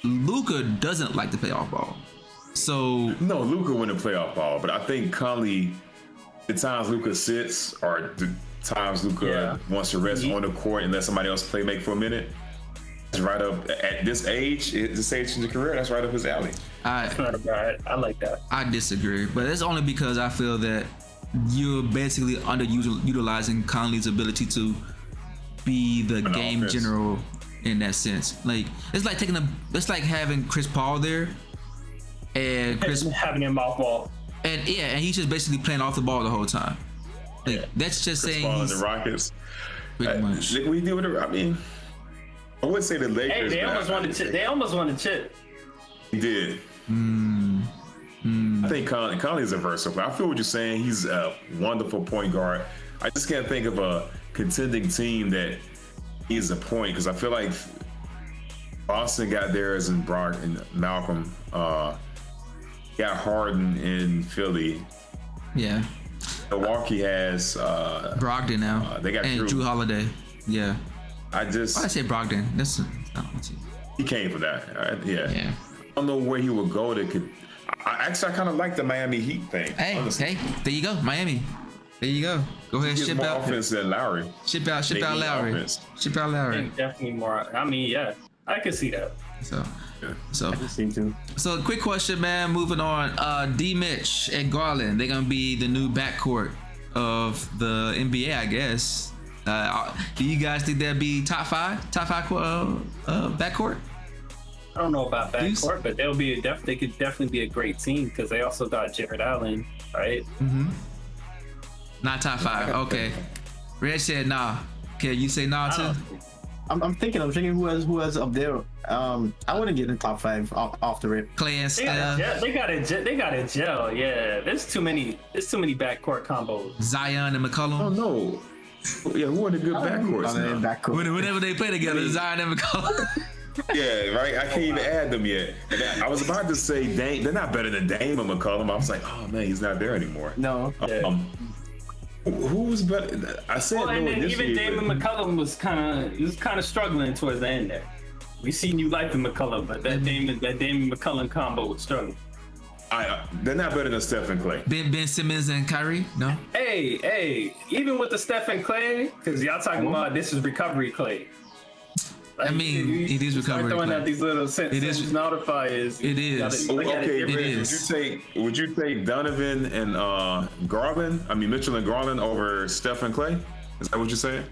Luka doesn't like to play off ball. So No, Luka wouldn't play off ball, but I think Conley, the times Luka sits or the times Luka wants to rest on the court and let somebody else make for a minute, it's right up at this age in the career. That's right up his alley. That's not bad. I like that. I disagree, but it's only because I feel that you're basically underutilizing Conley's ability to be the game offense. general in that sense. Like it's like having Chris Paul there, and Having him off ball. and he's just basically playing off the ball the whole time. Like that's just Chris saying Paul and he's the Rockets. pretty much. Look what he did with it. I mean, I would say the Hey, Lakers. they almost won the chip. They almost won the chip. He did. I think Conley is a versatile player. I feel what you're saying. He's a wonderful point guard. I just can't think of a contending team that he's a point, because I feel like Boston got theirs and Brock and Malcolm. Got Harden in Philly. Yeah, Milwaukee has Brogdon now. they got and Drew Holiday. Yeah, I say Brogdon. That's not he came for that. Yeah. Yeah. I don't know where he would go that could. I kind of like the Miami Heat thing. Hey, there you go, Miami. There you go. Go ahead, He ship more out offense than Lowry. Ship They out need Lowry. offense. Ship out Lowry. Definitely more. I mean, yeah, I could see that. So quick question, man. Moving on. D Mitch and Garland, they're gonna be the new backcourt of the NBA, I guess. Do you guys think that'd be top five backcourt? I don't know about backcourt, but they could definitely be a great team because they also got Jared Allen, right? Not top five. Okay. Red said nah. Okay, you say nah too? I'm thinking who has up there. I wouldn't get in top five off the rip. Clay and They got Steph, a gel. Yeah, there's too many backcourt combos. Zion and Oh McCollum. no. Yeah, who are the good backcourts now? Backcourt. Whenever they play together, Zion and McCollum. Yeah, right. I can't even add them yet. And I was about to say Dame. They're not better than Dame or McCollum. I was like, oh man, he's not there anymore. No. Who's better? I said Well, no and then initially, even Damon but- McCullum was kind of struggling towards the end there. We seen you like the McCullum, but that Damon McCullum combo was struggling. They're not better than Steph and Clay. Ben Simmons and Kyrie? No. Hey, even with the Steph and Clay, because y'all talking about this is recovery Clay. Like, I mean, it is recovery Start throwing Clay. out these little sentence notifiers. It is. Okay, would you take Donovan and Garland? I mean Mitchell and Garland over Steph and Clay? Is that what you're saying?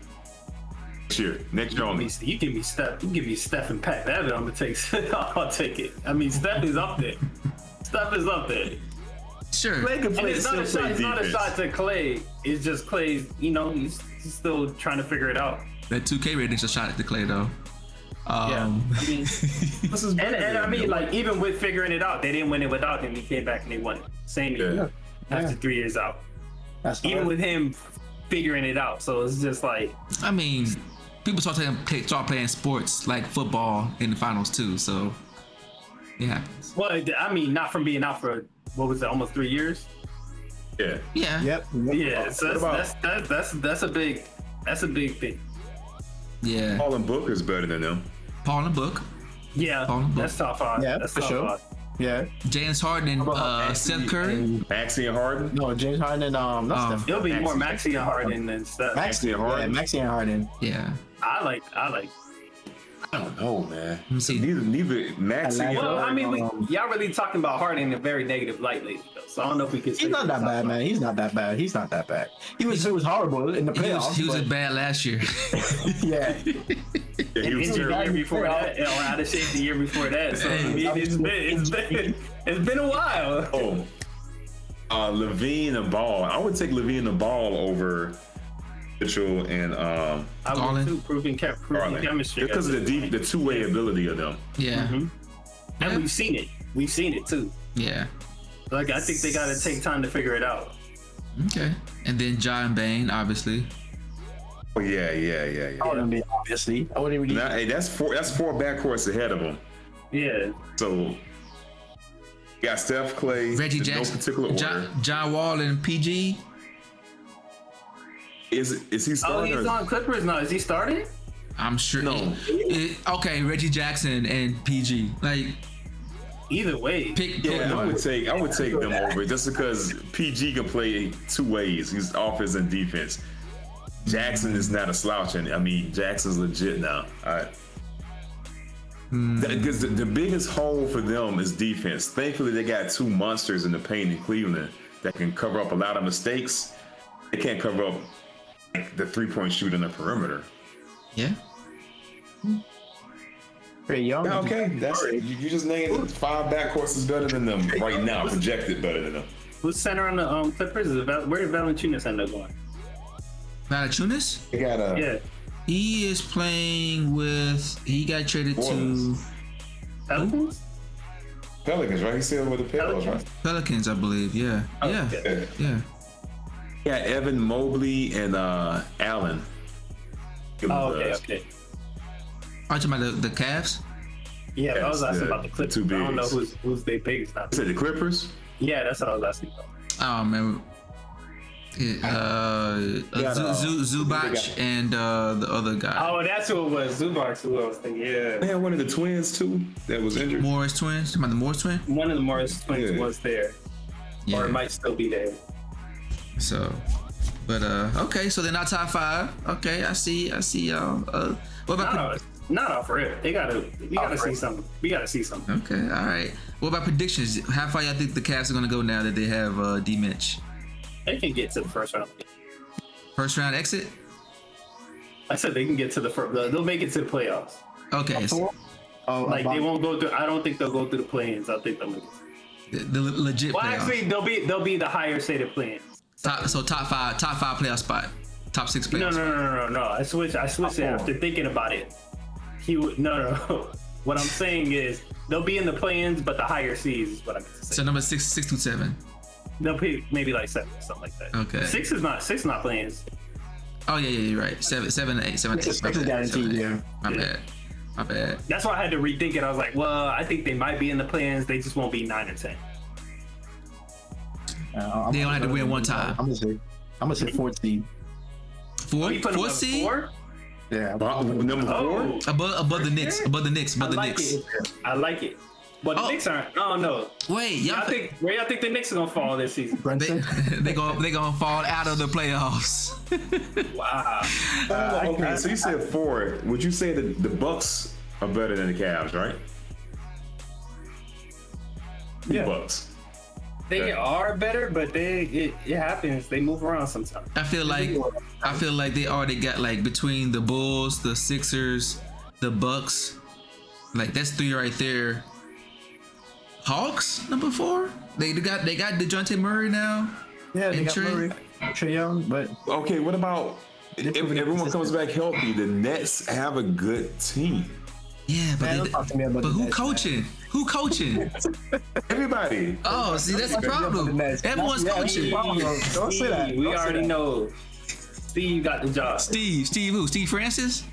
Next year only. You give me Steph. You give me Steph and Pat Bevan. I'm gonna take. I'll take it. I mean, Steph is up there. Steph is up there. Sure. Clay can And play it's not a still shot. play It's not a defense. shot to Clay. It's just Clay's. He's still trying to figure it out. That 2K rating's a shot at the Clay though. Yeah. I mean, This is better and I than mean, him. like even with figuring it out, they didn't win it without him. He came back and they won it. Same year. After 3 years out. That's Even with him figuring it out, so it's just like. I mean, people start playing sports like football in the finals too, so it happens. Well, I mean, not from being out for what was it, almost 3 years. Yeah. Yeah. Yep. Yeah, so What that's a big thing. Yeah. Paul and Booker's better than them. Paul and Book, Yeah, Paul and Book. that's top five. Yeah, that's for top sure. five. Yeah. James Harden and Seth Curry. Maxey and Harden. No, James Harden and not Steph. It'll be more Maxey. Maxey and Harden than Steph. Maxey and Harden. Maxey and Harden. Yeah. I like. I don't know, man. Let me see. Neither Maxey. I like- and Well, I mean, Um, y'all really talking about Harden in a very negative light lately, though. So I don't know if we can. He's not that bad, man. He's not that bad. He's not that bad. He was horrible in the playoffs. He was but- bad last year. yeah. Yeah, he was The terrible. year before that, or out of shape the year before that. So I mean, it's been a while. Levine and Ball. I would take Levine and Ball over Mitchell and I Garland. would too, proving Garland. chemistry Because of the two-way ability of them. Yeah. and we've seen it. We've seen it too. Yeah. Like I think they got to take time to figure it out. Okay. And then John Bain, obviously. Oh yeah. I wouldn't be obviously. I wouldn't even. Now, hey, that's four backcourts ahead of them. Yeah. So you got Steph, Clay, Reggie in Jackson, no particular order. John Wall and PG. Is he Oh, starting? he's or- on Clippers now. Is he starting? I'm sure. No. Okay, Reggie Jackson and PG. Like, Either way, pick Yeah, one. I would take them over just because PG can play two ways. He's offense and defense. Jackson is not a slouch, and I mean Jackson's legit now. Because the biggest hole for them is defense. Thankfully, they got two monsters in the paint in Cleveland that can cover up a lot of mistakes. They can't cover up like, the 3-point shoot on the perimeter. Yeah. Pretty young. Yeah, okay, that's you just named 5 backcourts is better than them right now, projected better than them. who's center on the Clippers? Where did Valanciunas end up going? Valanciunas? They got a Yeah, He is playing with. He got traded to Pelicans. Pelicans, right? He's still with the Pelicans, right? Pelicans, I believe. Yeah. Yeah. Okay. Yeah. Yeah, Evan Mobley and Allen. Oh, okay. Are you talking about the Cavs? Yeah, I was Yes, asking the about the Clippers. two I don't know bigs. who's their biggest now. You said the Clippers? Yeah, that's what I was asking about. Oh man. Zubac and the other guy. Oh, that's who it was. Zubac, who I was thinking. Yeah, They had one of the twins too that was injured. Morris twins. Talking about the Morris twin? one of the Morris twins Yeah. was there, Yeah. or it might still be there. So, but okay. So they're not top 5. Okay, I see y'all. What about? Not off rip. We gotta see something. We gotta see something. Okay, all right. What about predictions? How far y'all think the Cavs are gonna go now that they have D Mitch? They can get to the first round. First round exit. I said they can get to the first. They'll make it to the playoffs. Okay, so Oh, Like about- they won't go through. I don't think they'll go through the play-ins. I think they'll make it. the legit Well, playoffs. actually, they'll be the higher stated play-ins. Top 5 playoff spot. Top 6 No, playoffs. no. I switched it after thinking about it. He would no. What I'm saying is they'll be in the play-ins, but the higher seeds is what I meant to say. So number 6 through 7. They'll be maybe like 7, something like that. Okay. Six is not play-ins. Oh yeah, you're right. 7 and 8. 7 and 8. Six is guaranteed, yeah. My bad. That's why I had to rethink it. I was like, well, I think they might be in the play-ins. They just won't be 9 or 10. They only have to win one time. I'm gonna say 4th seed. You put them Fourth up seed? 4? Yeah. Number 4? Oh, Above the Knicks. Above the Knicks. I Above the like Knicks. it. I like it. But the Oh. Knicks aren't. Oh no. Wait, y'all Where y'all think the Knicks are gonna fall this season? Brunson. they gonna fall out of the playoffs. Wow. Okay, so you said 4. Would you say that the Bucks are better than the Cavs, right? The Yeah. Bucks. They are better, but it happens. They move around sometimes. I feel like they already got like between the Bulls, the Sixers, the Bucks, like that's 3 right there. Hawks number 4. They got DeJounte Murray now. Yeah, they And got Trey? Murray, Trae Young, but Okay, what about if everyone comes back healthy? The Nets have a good team. Yeah, Man, don't talk to me about but the who Nets, man. coaching? Who coaching? Everybody. Oh, see that's the problem. Everyone's Yeah, coaching. Don't say that. We Don't say already that. know. Steve got the job. Steve who? Steve Francis?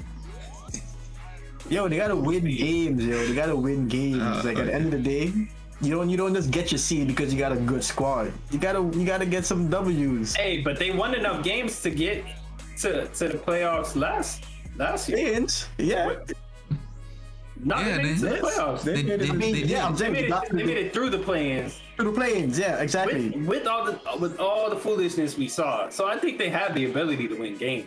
Yo, they gotta win games, yo. They gotta win games. Like at the end of the day, you don't just get your seed because you got a good squad. You gotta get some W's. Hey, but they won enough games to get to the playoffs last year. Wins, yeah. Not Yeah, to the they- playoffs. They made it. I mean, yeah, I'm They saying made they got it. They made it through the play-ins through the planes. Yeah, exactly. with all the foolishness we saw. So I think they have the ability to win games.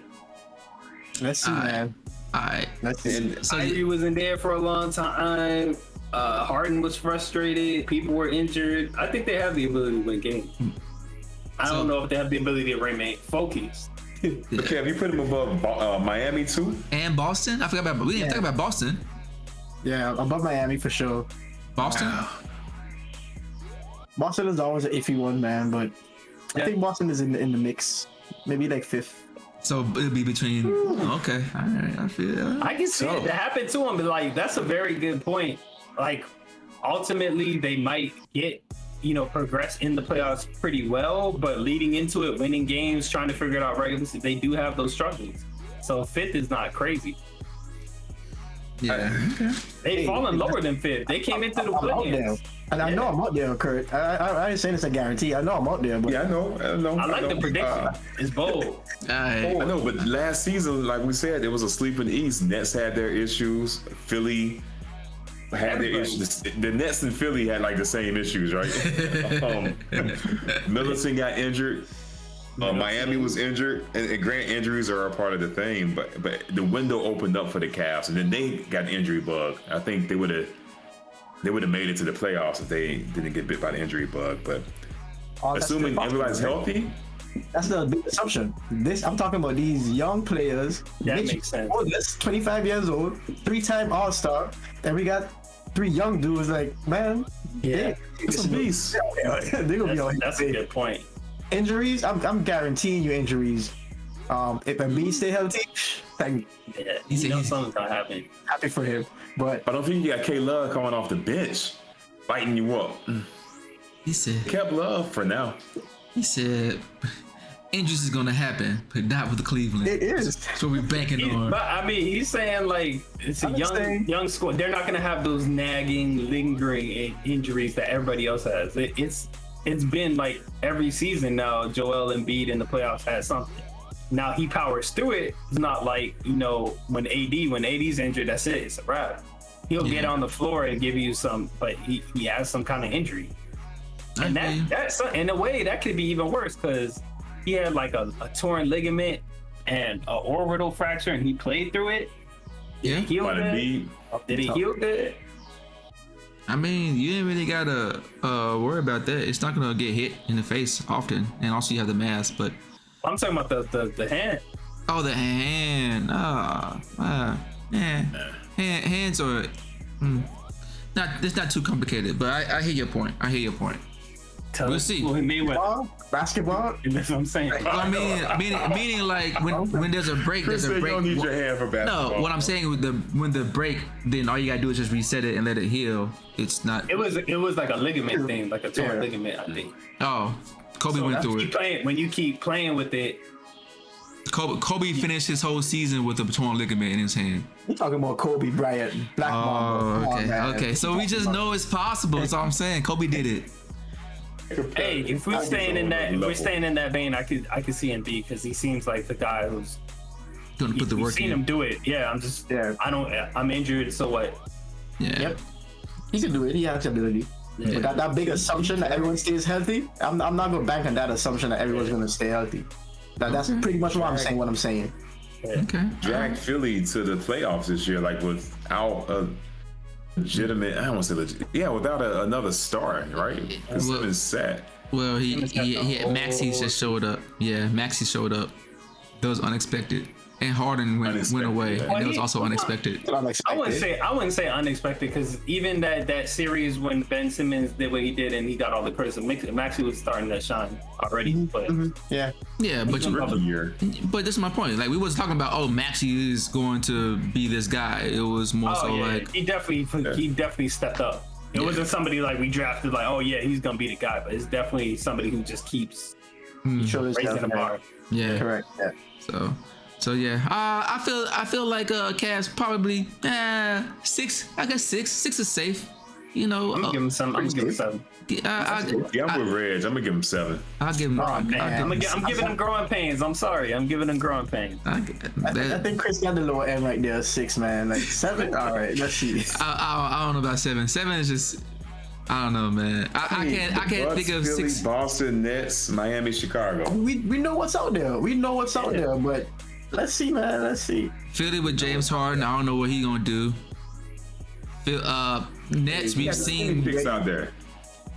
Let's see, man. All right. Let's see. So Kyrie wasn't there for a long time. Harden was frustrated. People were injured. I think they have the ability to win games. I don't know if they have the ability to remain focused. Okay, have you put them above Miami too? and Boston. I forgot about. We didn't talk about Boston. Yeah, above Miami for sure. Boston. Boston is always an iffy one, man, but I Yeah. think Boston is in the mix. Maybe like 5th. So it'll be between. Okay. All right. I feel. I can see it. That happened to him, but like that's a very good point. Like ultimately, they might get progress in the playoffs pretty well, but leading into it, winning games, trying to figure it out regularly, they do have those struggles. So 5th is not crazy. Yeah. Okay. They've fallen lower than 5th. They came into the I'm out there. play-ins. And I know I'm out there, Kurt. I ain't saying it's a guarantee. I know I'm out there, but Yeah, I know. I like the prediction. It's bold. Alright. I know, but last season, like we said, it was a sleep in the East. Nets had their issues. Philly had their issues. The Nets and Philly had like the same issues, right? Middleton got injured. Miami was injured, and grant injuries are a part of the thing. But the window opened up for the Cavs, and then they got the injury bug. I think they would have made it to the playoffs if they didn't get bit by the injury bug. But assuming everybody's healthy. That's the big assumption. I'm talking about these young players. That makes sense. 25 years old, 3-time All-Star, and we got 3 young dudes. Like, man, Yeah. it's a beast. They're gonna be on. That's a good point. Injuries, I'm guaranteeing you injuries. If Embiid stay healthy, thank Yeah, you know something's gonna happen. happy for him. But I don't think you got K Love coming off the bench, fighting you up. He said, Kept Love for now. injuries is gonna happen, but not with the Cleveland. it is. So we're banking on. But I mean, he's saying like it's a young squad. They're not gonna have those nagging, lingering injuries that everybody else has. It's been like every season now. Joel Embiid in the playoffs has something. Now he powers through it. It's not like, you know, when AD's injured, that's it. It's a wrap. He'll get on the floor and give you some, but he has some kind of injury. And that's in a way that could be even worse because he had like a torn ligament and an orbital fracture, and he played through it. Yeah. Did it heal good? I mean, you ain't really gotta worry about that. It's not gonna get hit in the face often, and also you have the mask. But I'm talking about the hand. oh, the hand. Hands are not. It's not too complicated. But I hear your point. We'll see. Basketball. That's what I'm saying. I mean, meaning like when there's a break, Chris said you don't need your hand for basketball. No, what I'm saying with when the break, then all you gotta do is just reset it and let it heal. It's not. It was like a ligament thing, like a torn ligament, I think. Oh, Kobe went through it. When you keep playing with it. Kobe finished his whole season with a torn ligament in his hand. We're talking about Kobe Bryant, Black Mamba. Oh, okay. So we just know it's possible. That's all I'm saying. Kobe did it. Hey, if we're staying in that vein, I could see him because he seems like the guy who's gonna put the work in. We've seen him do it. Yeah, I'm injured, so what? Yeah. Yep. He can do it. He has the ability. Yeah. But that big assumption that everyone stays healthy, I'm not gonna bank on that assumption that everyone's gonna stay healthy. That's pretty much what I'm saying. Okay. Dragged Philly to the playoffs this year, like without a legitimate. I don't want to say legit. Yeah, without another star, right? Because it was sad. Well, he had Maxey just showed up. Yeah, Maxey showed up. That was unexpected. And Harden went away, and that was also unexpected. I wouldn't say unexpected because even that series when Ben Simmons did what he did and he got all the criticism, Maxey was starting to shine already. But yeah, but this is my point. Like we was talking about, oh, Maxey is going to be this guy. It was more like he definitely stepped up. It wasn't somebody like we drafted like, oh yeah, he's gonna be the guy, but it's definitely somebody who just keeps raising the bar. Yeah, correct. Yeah. So yeah, I feel like Cavs probably 6. I guess 6. 6 is safe. You know, I'm gonna give him 7. I'm with Reg. I'm gonna give him 7. I'll give him. I'm giving him growing pains. I'm sorry. I'm giving him growing pains. I think Chris got the lower end right there. 6, man. Like 7. All right, let's see. I don't know about 7. 7 is just. I don't know, man. I can't think of Philly, 6. Boston, Nets, Miami, Chicago. We know what's out there. There, but let's see, man. Let's see. Philly with James Harden. I don't know what he gonna do. Nets. We've seen picks out there.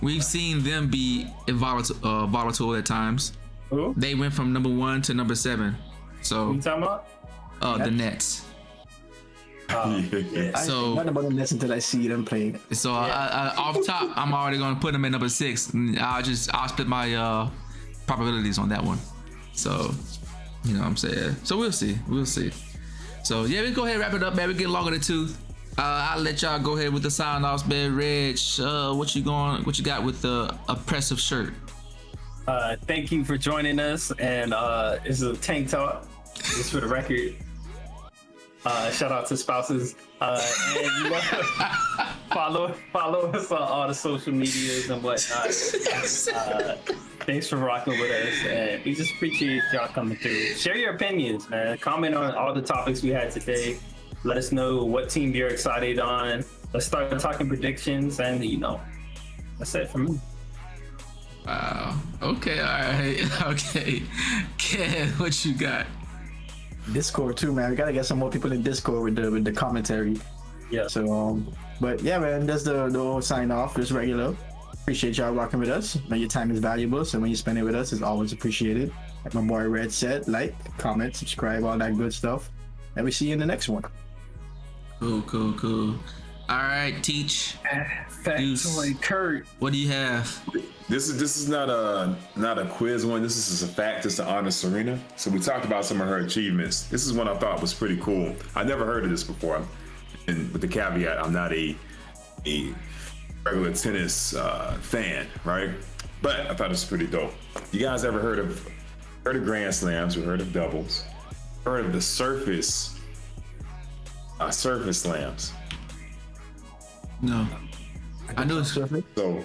We've seen them be volatile at times. Who? They went from number 1 to number 7. So you talking about? the Nets. Yeah. So I don't know about the Nets until I see them playing. So off top, I'm already gonna put them at number 6. I'll split my probabilities on that one. So you know what I'm saying. So we'll see. So yeah, we go ahead and wrap it up, man. We get longer than 2. I'll let y'all go ahead with the sign offs, man. Reg, what you got with the oppressive shirt? Thank you for joining us, and it's a tank talk. Just for the record. Shout out to spouses. And you know, follow us on all the social medias and whatnot. Thanks for rocking with us, and we just appreciate y'all coming through. Share your opinions, man. Comment on all the topics we had today. Let us know what team you're excited on. Let's start talking predictions, and that's it for me. Wow. Okay. All right. Okay. Ken, what you got? Discord too, man. We gotta get some more people in Discord with the commentary. Yeah. So but yeah, man, that's the whole sign off. Just regular. Appreciate y'all rocking with us. Know your time is valuable, so when you spend it with us, it's always appreciated. Like my boy Red said, like, comment, subscribe, all that good stuff. And we see you in the next one. Cool. All right, Teach. Factoid Kurt. What do you have? This is not a quiz one. This is a fact, just to honor Serena. So we talked about some of her achievements. This is one I thought was pretty cool. I never heard of this before, and with the caveat, I'm not a regular tennis fan, right? But I thought it was pretty dope. You guys ever heard of Grand Slams? Or heard of doubles? Heard of the surface slams? No. I know it's Surface. So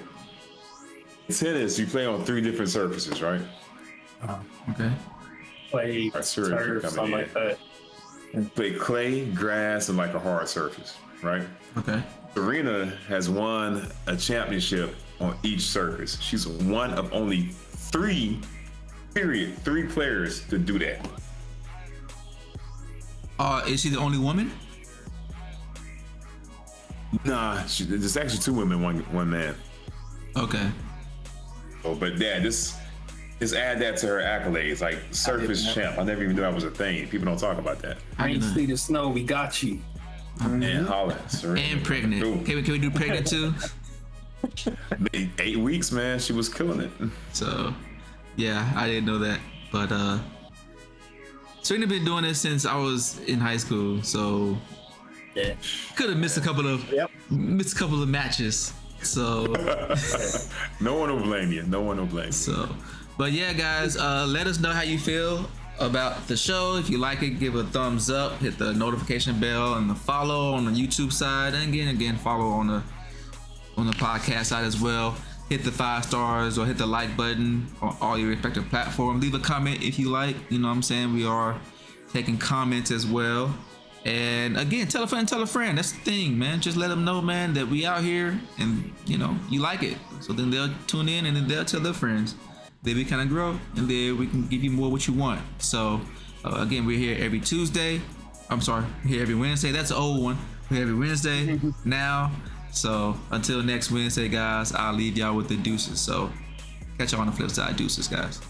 tennis, you play on 3 different surfaces, right? okay. Play That's true. turf, something like that. You play clay, grass, and like a hard surface, right? Okay. Serena has won a championship on each surface. She's one of only 3 players to do that. Is she the only woman? Nah, there's actually 2 women, one man. Okay. Oh, but yeah, just add that to her accolades, like surface champ. I never even knew that was a thing. People don't talk about that. Rain, sleet, or snow, we got you. And Holland, Serena. And pregnant. Cool. Can we do pregnant too? 8 weeks, man. She was killing it. So, yeah, I didn't know that. But Serena been doing this since I was in high school, so Yeah. could have missed a couple of matches. So, No one will blame you. but yeah, guys, let us know how you feel about the show. If you like it, give a thumbs up, hit the notification bell, and the follow on the YouTube side, and again follow on the podcast side as well. Hit the 5 stars or hit the like button on all your respective platforms. Leave a comment if you like. You know what I'm saying? We are taking comments as well. And again, tell a friend. That's the thing, man. Just let them know, man, that we out here and you like it. So then they'll tune in and then they'll tell their friends. Then we kind of grow and then we can give you more what you want. So again, we're here every Tuesday. I'm sorry, we're here every Wednesday. That's the old one. We're here every Wednesday now. So until next Wednesday, guys, I'll leave y'all with the deuces. So catch y'all on the flip side. Deuces, guys.